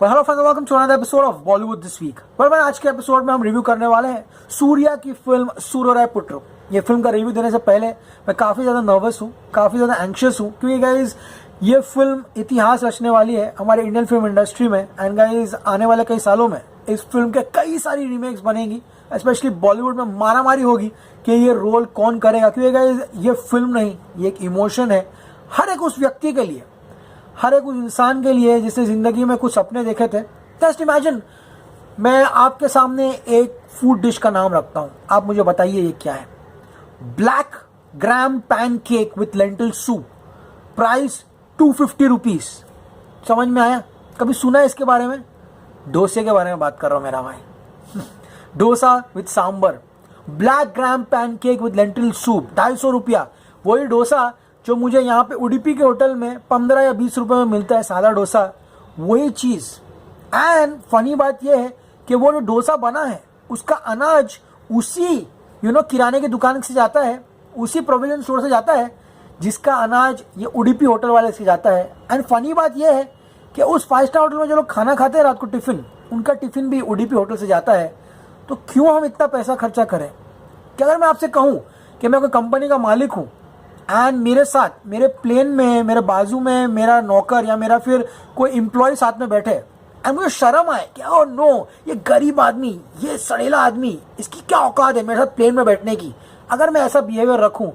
Hello friends, welcome to another episode of Bollywood this week. पर मैं आज के एपिसोड में हम रिव्यू करने वाले हैं सूर्या की फिल्म सूर्यरायपुत्र। ये फिल्म का रिव्यू देने से पहले मैं काफ़ी ज़्यादा नर्वस हूँ, काफ़ी ज़्यादा एंक्शियस हूँ, क्योंकि गाइज ये फिल्म इतिहास रचने वाली है हमारे इंडियन फिल्म इंडस्ट्री में। एंड गाइज आने वाले कई सालों में इस फिल्म के कई सारी रीमेक्स बनेगी, स्पेशली बॉलीवुड में मारामारी होगी कि ये रोल कौन करेगा। क्योंकि गाइज ये फिल्म नहीं, ये एक इमोशन है हर एक उस व्यक्ति के लिए, हर एक उस इंसान के लिए जिसने जिंदगी में कुछ सपने देखे थे। जस्ट इमेजिन, मैं आपके सामने एक फूड डिश का नाम रखता हूं, आप मुझे बताइए ये क्या है। Black gram pancake with lentil soup, price 250 rupees. समझ में आया? कभी सुना है इसके बारे में? डोसे के बारे में बात कर रहा हूं मेरा भाई। Dosa with sambar, black gram pancake with lentil soup, 250 रुपया। वही डोसा जो मुझे यहाँ पे उडुपी के होटल में 15 या 20 रुपए में मिलता है, सादा डोसा, वही चीज़। एंड फनी बात यह है कि वो जो डोसा बना है उसका अनाज उसी किराने की दुकान से जाता है, उसी प्रोविजन स्टोर से जाता है जिसका अनाज ये उडुपी होटल वाले से जाता है। एंड फनी बात यह है कि उस 5 स्टार होटल में जो लोग खाना खाते हैं रात को टिफिन, उनका टिफिन भी उडुपी होटल से जाता है। तो क्यों हम इतना पैसा खर्चा करें? कि अगर मैं आपसे कहूँ कि मैं कोई कंपनी का मालिक हूँ एंड मेरे साथ, मेरे प्लेन में, मेरे बाजू में मेरा नौकर या मेरा फिर कोई एम्प्लॉय साथ में बैठे एंड मुझे शर्म आए कि ओह नो, ये गरीब आदमी, ये सड़ेला आदमी, इसकी क्या औकात है मेरे साथ प्लेन में बैठने की। अगर मैं ऐसा बिहेवियर रखूं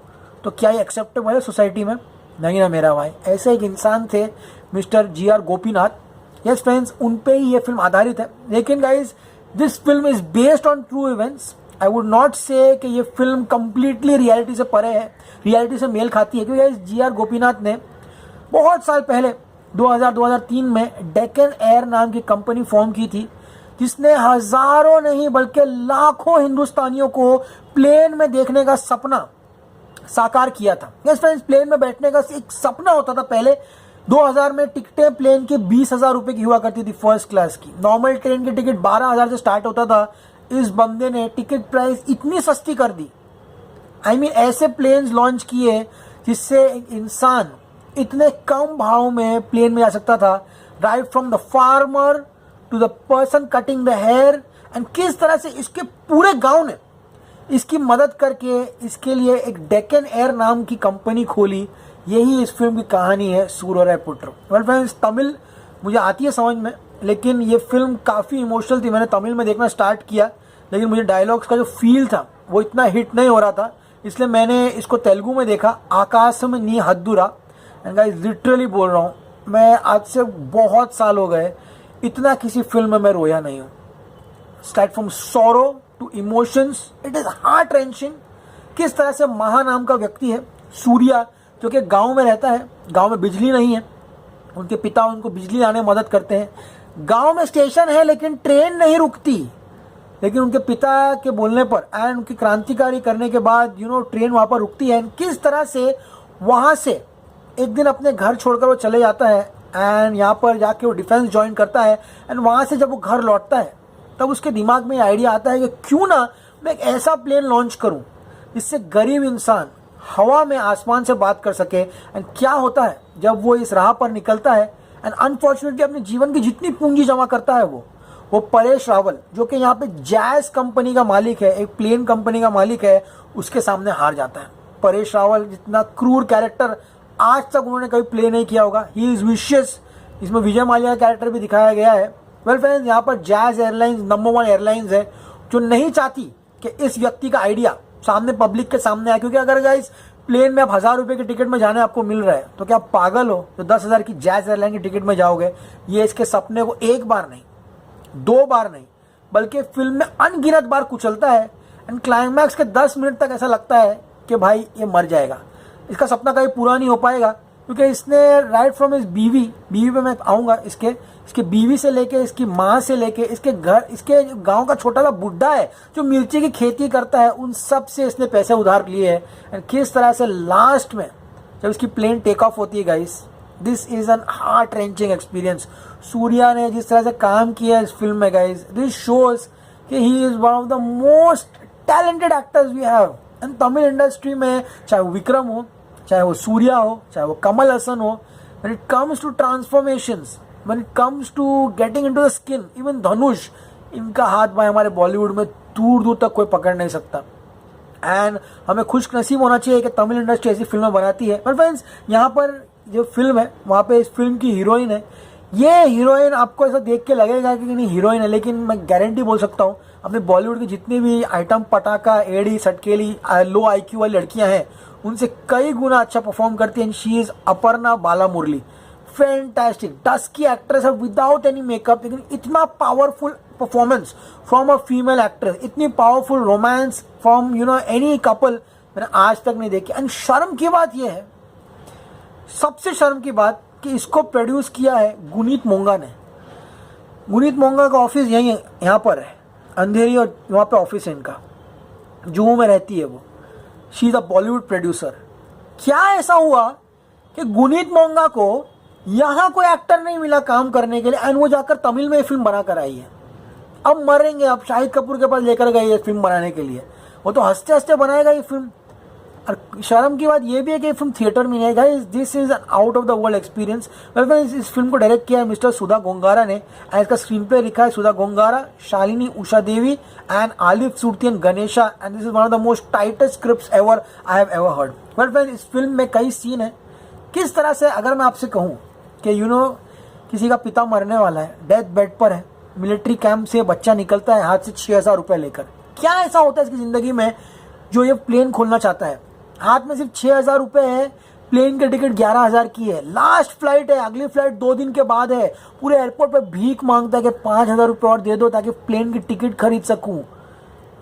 तो क्या ये एक्सेप्टेबल है सोसाइटी में? नहीं ना मेरा भाई। ऐसे एक इंसान थे mister GR Gopinath. Yes friends, उन पे ही ये फिल्म आधारित है। लेकिन guys, this film is based on true events. I would not से कि ये फिल्म कंप्लीटली रियलिटी से परे है, रियलिटी से मेल खाती है। क्योंकि GR गोपीनाथ ने बहुत साल पहले 2000-2003 में डेक्कन एयर नाम की कंपनी फॉर्म की थी, जिसने हजारों नहीं बल्कि लाखों हिंदुस्तानियों को प्लेन में देखने का सपना साकार किया था। यस फ्रेंड्स, प्लेन में बैठने का एक सपना होता था पहले। 2000 में टिकटें प्लेन की 20,000 रुपए की हुआ करती थी फर्स्ट क्लास की। नॉर्मल ट्रेन की टिकट 12,000 से स्टार्ट होता था। इस बंदे ने टिकट प्राइस इतनी सस्ती कर दी। आई मीन ऐसे प्लेन्स लॉन्च किए जिससे एक इंसान इतने कम भाव में प्लेन में जा सकता था, right from the farmer to the person cutting the hair. And किस तरह से इसके पूरे गांव ने इसकी मदद करके इसके लिए एक डेक्कन एयर नाम की कंपनी खोली। यही इस फिल्म की कहानी है सूर्यरायपुत्र। वेल फ्रेंड्स, तमिल मुझे आती है समझ में, लेकिन ये फिल्म काफ़ी इमोशनल थी। मैंने तमिल में देखना स्टार्ट किया, लेकिन मुझे डायलॉग्स का जो फील था वो इतना हिट नहीं हो रहा था, इसलिए मैंने इसको तेलुगु में देखा, आकाशम नी हद्दुरा। एंड गाइस, लिटरली बोल रहा हूँ, मैं आज से बहुत साल हो गए इतना किसी फिल्म में मैं रोया नहीं हूँ। Start from sorrow to emotions, it is heart wrenching. किस तरह से महा नाम का व्यक्ति है सूर्या, जो कि गांव में रहता है, गांव में बिजली नहीं है, उनके पिता उनको बिजली लाने में मदद करते हैं। गांव में स्टेशन है लेकिन ट्रेन नहीं रुकती, लेकिन उनके पिता के बोलने पर एंड उनकी क्रांतिकारी करने के बाद ट्रेन वहाँ पर रुकती है। किस तरह से वहाँ से एक दिन अपने घर छोड़कर वो चले जाता है एंड यहाँ पर जाके वो डिफेंस ज्वाइन करता है। एंड वहाँ से जब वो घर लौटता है तब उसके दिमाग में आइडिया आता है कि क्यों ना मैं एक ऐसा प्लेन लॉन्च करूँ जिससे गरीब इंसान हवा में आसमान से बात कर सके। एंड क्या होता है जब वो इस राह पर निकलता है एंड अनफॉर्चुनेटली अपने जीवन की जितनी पूंजी जमा करता है वो परेश रावल, जो कि यहाँ पे जैज कंपनी का मालिक है, एक प्लेन कंपनी का मालिक है, उसके सामने हार जाता है। परेश रावल जितना क्रूर कैरेक्टर आज तक उन्होंने कभी प्ले नहीं किया होगा। He is vicious. इसमें विजय माल्या का कैरेक्टर भी दिखाया गया है। वेल फ्रेंड्स, यहाँ पर जैज एयरलाइंस नंबर 1 एयरलाइंस है जो नहीं चाहती कि इस व्यक्ति का आइडिया सामने पब्लिक के सामने आए। क्योंकि अगर गाइस प्लेन में आप 1000 रुपए की टिकट में जाने आपको मिल रहा है, तो क्या आप पागल हो जो 10,000 की जैज एयरलाइन की टिकट में जाओगे? ये इसके सपने को एक बार नहीं, 2 बार नहीं, बल्कि फिल्म में अनगिनत बार कुचलता है। एंड क्लाइमैक्स के 10 मिनट तक ऐसा लगता है कि भाई ये मर जाएगा, इसका सपना कभी पूरा नहीं हो पाएगा। क्योंकि इसने राइट फ्रॉम इस बीवी पे मैं आऊँगा, इसके बीवी से लेके, इसकी माँ से लेके, इसके घर, इसके गांव का छोटा सा बुड्ढा है जो मिर्ची की खेती करता है, उन सब से इसने पैसे उधार लिए हैं। एंड किस तरह से लास्ट में जब इसकी प्लेन टेक ऑफ होती है guys, this is an heart wrenching experience. Surya ने जिस तरह से काम किया इस फिल्म में गाइस, दिस शोज कि he is one of the most talented actors we have and Tamil industry में। चाहे वो विक्रम हो, चाहे वो सूर्या हो, चाहे वो कमल हसन हो, when it comes to transformations when it comes to getting into the skin, even Dhanush, इनका हाथ भाई हमारे बॉलीवुड में दूर दूर तक कोई पकड़ नहीं सकता। एंड हमें खुशनसीब होना चाहिए कि तमिल इंडस्ट्री ऐसी फिल्में बनाती है। पर फ्रेंड्स, यहाँ पर जो फिल्म है वहाँ पे इस फिल्म की हीरोइन है, ये हीरोइन आपको ऐसा देख के लगेगा कि नहीं हीरोइन है, लेकिन मैं गारंटी बोल सकता हूँ अपने बॉलीवुड की जितनी भी आइटम पटाखा, एड़ी, सटकेली, लो IQ वाली लड़कियां हैं उनसे कई गुना अच्छा परफॉर्म करती है। She is Aparna Balamurali, fantastic dusky actress है विदाउट एनी मेकअप, लेकिन इतना powerful performance from a female actress, इतनी powerful romance from any couple मैंने आज तक नहीं देखी। एंड शर्म की बात यह है, सबसे शर्म की बात कि इसको प्रोड्यूस किया है गुनीत मोंगा ने। गुनीत मोंगा का ऑफिस यहाँ पर है, अंधेरी, और वहाँ पे ऑफिस है इनका, जुहू में रहती है वो। She is a Bollywood producer. क्या ऐसा हुआ कि गुनीत मोंगा को यहाँ कोई एक्टर नहीं मिला काम करने के लिए, एंड वो जाकर तमिल में फिल्म बना कर आई है। अब मरेंगे, अब शाहिद कपूर के पास लेकर गई है फिल्म बनाने के लिए, वो तो हंसते हंसते बनाएगा ये फिल्म। और शर्म की बात ये भी है कि फिल्म थिएटर में नहीं है। This is an out of the world experience. इस फिल्म को डायरेक्ट किया है मिस्टर सुधा गोंगारा ने, एंड इसका स्क्रीन प्ले लिखा है Sudha Kongara, Shalini Usha Devi and Aliff Surti and Ganesha, and this is one of the most tightest scripts ever I have ever heard. But friends, इस film में कई सीन है, किस तरह से, अगर मैं आपसे कहूँ कि किसी का पिता मरने वाला है, डेथ बेड पर है, मिलिट्री कैंप से बच्चा निकलता है हाथ से 6,000 रुपए लेकर। क्या ऐसा होता है इसकी जिंदगी में जो ये प्लेन खोलना चाहता है, हाथ में सिर्फ 6,000 रुपए है, प्लेन की टिकट 11,000 की है, लास्ट फ्लाइट है, अगली फ्लाइट 2 दिन के बाद है, पूरे एयरपोर्ट पे भीख मांगता है कि 5,000 रुपए और दे दो ताकि प्लेन की टिकट खरीद सकूं।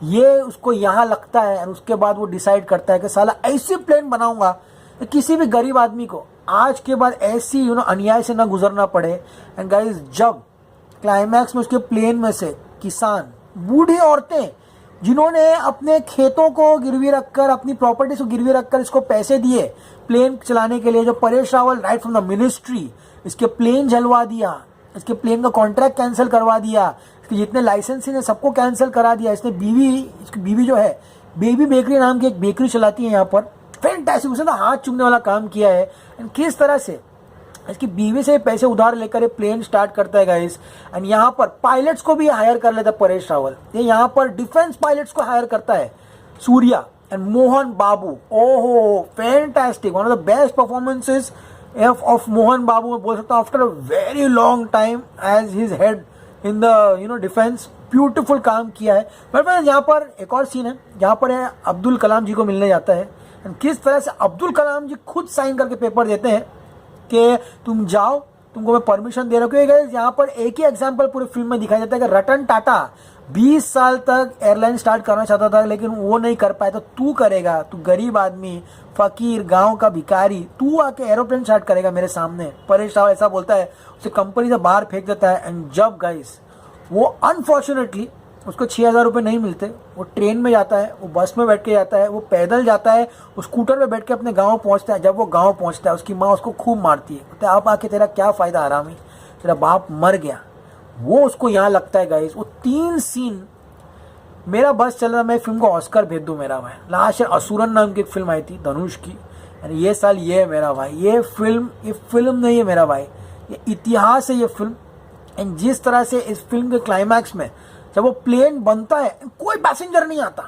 ये उसको यहाँ लगता है, और उसके बाद वो डिसाइड करता है कि साला ऐसी प्लेन बनाऊंगा कि किसी भी गरीब आदमी को आज के बाद ऐसी अन्याय से ना गुजरना पड़े। एंड गाइस, जब क्लाइमैक्स में उसके प्लेन में से किसान, बूढ़ी औरतें जिन्होंने अपने खेतों को गिरवी रखकर, अपनी प्रॉपर्टीज को गिरवी रखकर इसको पैसे दिए प्लेन चलाने के लिए, जो Paresh Rawal right from the ministry इसके प्लेन जलवा दिया, इसके प्लेन का कॉन्ट्रैक्ट कैंसिल करवा दिया, इसके जितने लाइसेंसिंग है सबको कैंसिल करा दिया। इसकी बीवी जो है, बेबी बेकरी नाम की एक बेकरी चलाती है यहाँ पर, फैंटास्टिक, उसने तो हाथ चूमने वाला काम किया है। एंड किस तरह से इसकी बीवी से पैसे उधार लेकर ये प्लेन स्टार्ट करता है गाइस। एंड यहाँ पर पायलट्स को भी हायर कर लेता है परेश रावल, ये यहाँ पर डिफेंस पायलट्स को हायर करता है सूर्या एंड मोहन बाबू। ओहो, fantastic, one of the best performances of Mohan Babu मैं बोल सकता हूँ after a very long time as his head in the defence. Beautiful काम किया है। बट यहाँ पर एक और सीन है जहाँ पर है अब्दुल कलाम जी को मिलने जाता है, एंड किस तरह से अब्दुल कलाम जी खुद साइन करके पेपर देते हैं कि तुम जाओ, तुमको मैं परमिशन दे रहा हूँ। यहाँ पर एक ही एग्जांपल पूरी फिल्म में दिखाया जाता है कि रतन टाटा 20 साल तक एयरलाइन स्टार्ट करना चाहता था, लेकिन वो नहीं कर पाया, तो तू करेगा, तू गरीब आदमी, फकीर, गांव का भिखारी, तू आके एरोप्लेन स्टार्ट करेगा मेरे सामने। परेश रावल ऐसा बोलता है, उसे कंपनी से बाहर फेंक देता है। एंड जब गाइस वो अनफॉर्चुनेटली उसको 6,000 रुपये नहीं मिलते, वो ट्रेन में जाता है, वो बस में बैठ के जाता है, वो पैदल जाता है, वो स्कूटर में बैठ के अपने गांव पहुंचता है। जब वो गांव पहुंचता है उसकी माँ उसको खूब मारती है, कहते हैं अब आके तेरा क्या फ़ायदा हरामी, तेरा बाप मर गया। वो उसको यहाँ लगता है गाइस, वो 3 सीन, मेरा बस चल रहा, मैं फिल्म को ऑस्कर भेज दूँ मेरा भाई। लास्ट असुरन नाम की एक फिल्म आई थी धनुष की, ये साल ये है मेरा भाई, ये फिल्म नहीं है मेरा भाई, ये इतिहास है ये फिल्म। एंड जिस तरह से इस फिल्म के क्लाइमैक्स में जब वो प्लेन बनता है, कोई पैसेंजर नहीं आता,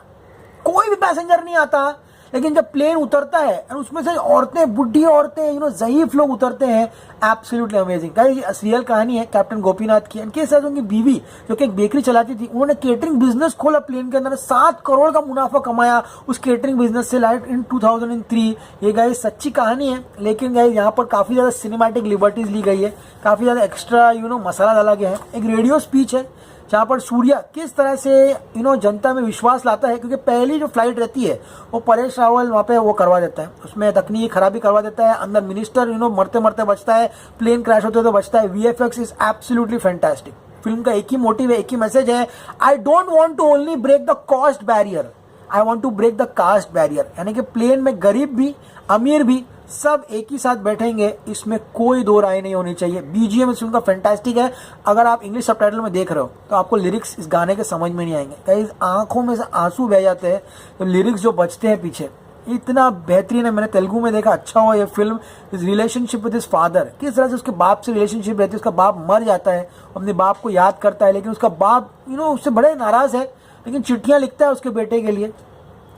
कोई भी पैसेंजर नहीं आता, लेकिन जब प्लेन उतरता है और उसमें से औरतें, बुढ़ी औरतें, ज़ईफ लोग उतरते हैं, एब्सोल्युटली अमेजिंग। गाइस, रियल कहानी है कैप्टन गोपीनाथ की। इनके साथ उनकी बीवी जो कि एक बेकरी चलाती थी, उन्होंने केटरिंग बिजनेस खोला प्लेन के अंदर, 7 करोड़ का मुनाफा कमाया उस केटरिंग बिजनेस से लाइट इन 2003। ये गाइस सच्ची कहानी है, लेकिन गाइस यहाँ पर काफ़ी ज़्यादा सिनेमैटिक लिबर्टीज ली गई है, काफ़ी ज़्यादा एक्स्ट्रा मसाला डाला गया है। एक रेडियो स्पीच है जहाँ पर सूर्या किस तरह से जनता में विश्वास लाता है, क्योंकि पहली जो फ्लाइट रहती है वो परेश रावल वहाँ पे वो करवा देता है, उसमें तकनीकी खराबी करवा देता है, अंदर मिनिस्टर मरते मरते बचता है, प्लेन क्रैश होते तो बचता है। VFX is absolutely fantastic. Film का एक ही मोटिव है, एक ही मैसेज है, I don't want to only break the cost barrier, I want to break the caste barrier. यानी कि प्लेन में गरीब भी अमीर भी सब एक ही साथ बैठेंगे, इसमें कोई दो राय नहीं होनी चाहिए। BGM इस फिल्म का फैंटास्टिक है। अगर आप इंग्लिश सबटाइटल में देख रहे हो तो आपको लिरिक्स इस गाने के समझ में नहीं आएंगे, कई आंखों में से आंसू बह जाते हैं तो लिरिक्स जो बचते हैं पीछे, इतना बेहतरीन है। मैंने तेलुगु में देखा, अच्छा हुआ ये फिल्म। इस रिलेशनशिप विद हिज फादर, किस तरह से उसके बाप से रिलेशनशिप रहती है। उसका बाप मर जाता है, अपने बाप को याद करता है, लेकिन उसका बाप उससे बड़े नाराज है, लेकिन चिट्ठियां लिखता है उसके बेटे के लिए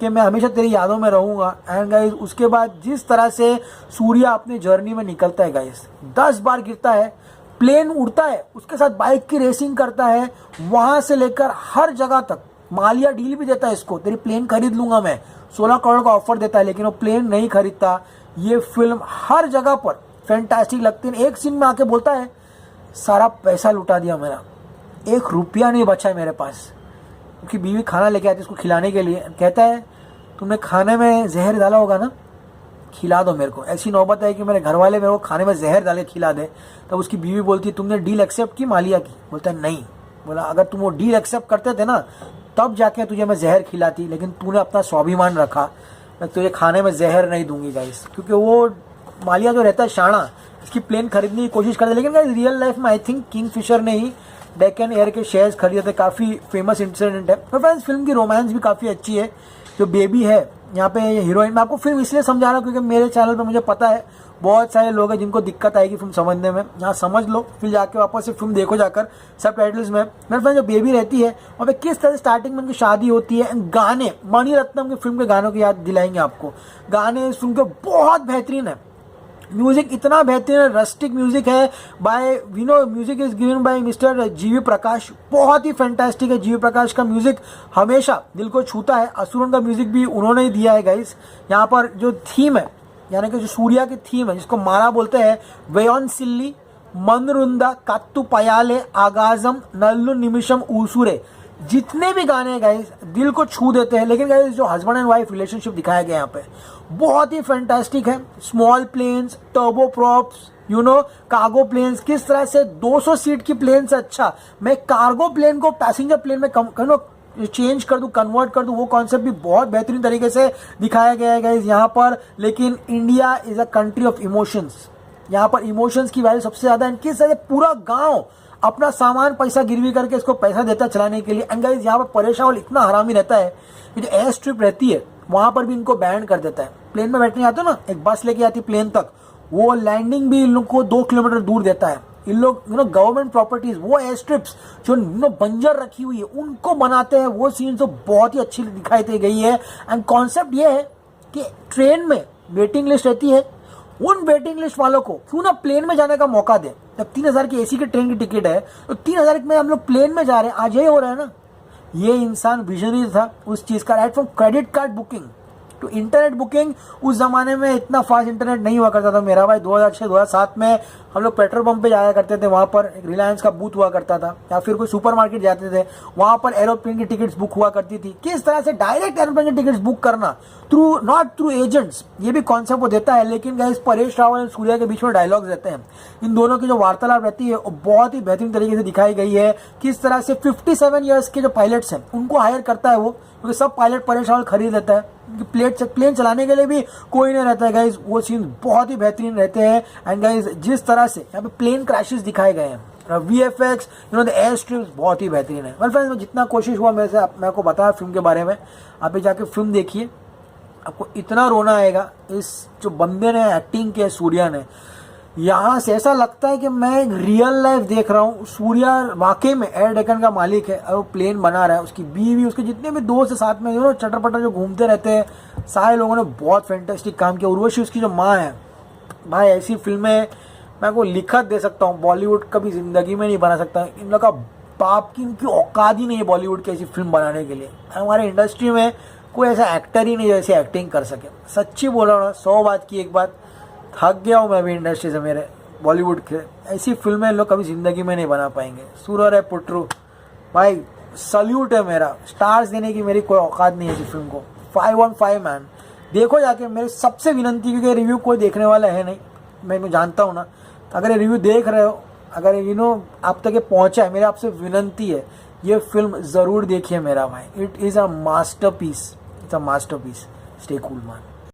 कि मैं हमेशा तेरी यादों में रहूंगा। एंड गाइस उसके बाद जिस तरह से सूर्या अपनी जर्नी में निकलता है गाइस, 10 बार गिरता है, प्लेन उड़ता है, उसके साथ बाइक की रेसिंग करता है, वहां से लेकर हर जगह तक। मालिया डील भी देता है इसको, तेरी प्लेन खरीद लूंगा मैं, 16 करोड़ का ऑफर देता है, लेकिन वो प्लेन नहीं खरीदता। ये फिल्म हर जगह पर फैंटास्टिक लगती है। एक सीन में आके बोलता है सारा पैसा लुटा दिया मेरा, 1 रुपया नहीं बचा है मेरे पास। क्योंकि बीवी खाना लेके आती है उसको खिलाने के लिए, कहता है तुमने खाने में जहर डाला होगा ना, खिला दो मेरे को। ऐसी नौबत है कि मेरे घर वाले मेरे को खाने में जहर डाले खिला दे। तब उसकी बीवी बोलती है तुमने डील एक्सेप्ट की मालिया की? बोलता है नहीं। बोला अगर तुम वो डील एक्सेप्ट करते थे ना तब जाके तुझे मैं जहर खिलाती, लेकिन तूने अपना स्वाभिमान रखा, मैं तुझे खाने में जहर नहीं दूंगी गाइस। क्योंकि वो मालिया जो रहता है शाना, इसकी प्लेन खरीदने की कोशिश करता है, लेकिन गाइस रियल लाइफ में आई थिंक किंगफिशर ने ही डेक्कन एयर के शेयर्स खरीदे थे। काफ़ी फेमस इंसिडेंट है। तो फ्रेंड्स फिल्म की रोमांस भी काफ़ी अच्छी है। जो बेबी है यहाँ पे हीरोइन, मैं आपको फिल्म इसलिए समझा रहा हूँ क्योंकि मेरे चैनल पे मुझे पता है बहुत सारे लोग हैं जिनको दिक्कत आएगी फिल्म समझने में। यहाँ समझ लो, फिर जाके वापस से फिल्म देखो जाकर सबटाइटल्स में। मेरे फ्रेंड जो बेबी रहती है वहाँ पे किस तरह से स्टार्टिंग में उनकी शादी होती है, गाने मणिरत्नम की फिल्म के गानों की याद दिलाएंगे आपको। गाने इस फिल्म के बहुत बेहतरीन है, म्यूजिक इतना बेहतरीन है, रस्टिक म्यूजिक है by music is given by mister जीवी प्रकाश। बहुत ही फैंटास्टिक है, जीवी प्रकाश का म्यूजिक हमेशा दिल को छूता है। असुरन का म्यूजिक भी उन्होंने ही दिया है गाइस। यहाँ पर जो थीम है, यानी कि जो सूर्या की थीम है जिसको मारा बोलते हैं, वेयन सिल्ली मनरुंदा कात्तु पयाले आगाजम नल्लु निमिषम ऊसुरे, जितने भी गाने हैं गाइस दिल को छू देते हैं। लेकिन गाइस जो हस्बैंड एंड वाइफ रिलेशनशिप दिखाया गया यहाँ पे बहुत ही फैंटास्टिक है। Small planes, turbo props, cargo planes, किस तरह से 200 सीट की प्लेन से अच्छा मैं कार्गो प्लेन को पैसेंजर प्लेन में चेंज कर दूं, कन्वर्ट कर दूं, वो कॉन्सेप्ट भी बहुत बेहतरीन तरीके से दिखाया गया है गाइस यहाँ पर। लेकिन India is a country of emotions, यहाँ पर इमोशंस की वैल्यू सबसे ज्यादा है। किस तरह से पूरा गांव अपना सामान पैसा गिरवी करके इसको पैसा देता है चलाने के लिए। एंड गाइस यहाँ पर परेश रावल इतना हरामी रहता है कि जो एयर स्ट्रिप रहती है वहां पर भी इनको बैन कर देता है। प्लेन में बैठने आते हो ना, एक बस लेके आती प्लेन तक, वो लैंडिंग भी इन लोग को 2 किलोमीटर दूर देता है। इन लोग गवर्नमेंट प्रॉपर्टीज, वो एयर स्ट्रिप्स जो बंजर रखी हुई है उनको बनाते हैं। वो सीन तो बहुत ही अच्छी दिखाई दे गई है। एंड कॉन्सेप्ट ये है कि ट्रेन में वेटिंग लिस्ट रहती है, उन वेटिंग लिस्ट वालों को क्यों ना प्लेन में जाने का मौका दे। जब 3000 की एसी की ट्रेन की टिकट है तो 3000 में हम लोग प्लेन में जा रहे हैं, आज यही हो रहा है ना। ये इंसान विजनरी था उस चीज का। Right from credit card booking to internet booking, उस जमाने में इतना फास्ट इंटरनेट नहीं हुआ करता था मेरा भाई। 2006-2007 में हम लोग पेट्रोल पंप पे जाया करते थे, वहां पर रिलायंस का बूथ हुआ करता था, या फिर कोई सुपरमार्केट जाते थे, वहां पर एरोप्लेन की टिकट्स बुक हुआ करती थी। किस तरह से डायरेक्ट एरोप्लेन की टिकट्स बुक करना थ्रू, नॉट थ्रू एजेंट्स, ये भी कॉन्सेप्ट वो देता है। लेकिन गाइस परेश रावल और सूर्या के बीच में डायलॉग्स रहते हैं, इन दोनों की जो वार्तालाप रहती है वो बहुत ही बेहतरीन तरीके से दिखाई गई है। किस तरह से 57 ईयर्स के जो पायलट्स हैं उनको हायर करता है वो, क्योंकि सब पायलट परेश रावल खरीद लेता है, प्लेन चलाने के लिए भी कोई नहीं रहता है गाइज। वो सीन बहुत ही बेहतरीन रहते हैं। एंड गाइज जिस तरह से यहाँ पे प्लेन क्रैशेस दिखाए गए हैं, VFX, द एयर स्ट्रिप्स बहुत ही बेहतरीन है। वेल फ्रेंड्स, जितना कोशिश हुआ मेरे से मैं आपको बताया फिल्म के बारे में, आप भी जाके फिल्म देखिए, आपको इतना रोना आएगा। इस जो बंदे ने एक्टिंग किया सूर्या ने, यहाँ से ऐसा लगता है कि मैं एक रियल लाइफ देख रहा हूँ। सूर्या वाकई में एयर डेक्कन का मालिक है और वो प्लेन बना रहा है। उसकी बीवी, उसके जितने भी दोस्त साथ में चटर पटर जो घूमते रहते हैं, सारे लोगों ने बहुत फैंटास्टिक काम किया। उर्वशी उसकी जो माँ है भाई, ऐसी फिल्में मैं को लिखत दे सकता हूँ, बॉलीवुड कभी जिंदगी में नहीं बना सकता। इन लोग का बाप की, इनकी औकात ही नहीं है बॉलीवुड की ऐसी फिल्म बनाने के लिए। हमारे इंडस्ट्री में कोई ऐसा एक्टर ही नहीं जैसे एक्टिंग कर सके। सच्ची बोल रहा हूँ, 100 बात की एक बात, थक गया हूँ मैं भी इंडस्ट्री से, मेरे बॉलीवुड के। ऐसी फिल्में लोग कभी जिंदगी में नहीं बना पाएंगे। सूर्या पुट्रू भाई सल्यूट है मेरा, स्टार्स देने की मेरी कोई औकात नहीं है इस फिल्म को। 5 मैन, देखो जाके, मेरी सबसे विनंती, क्योंकि रिव्यू कोई देखने वाला है नहीं, मैं जानता हूँ ना। अगर ये रिव्यू देख रहे हो, अगर आप तक ये पहुंचा है, मेरी आपसे विनंती है, ये फिल्म जरूर देखिए मेरा भाई। It is a masterpiece, it's a masterpiece. Stay cool man.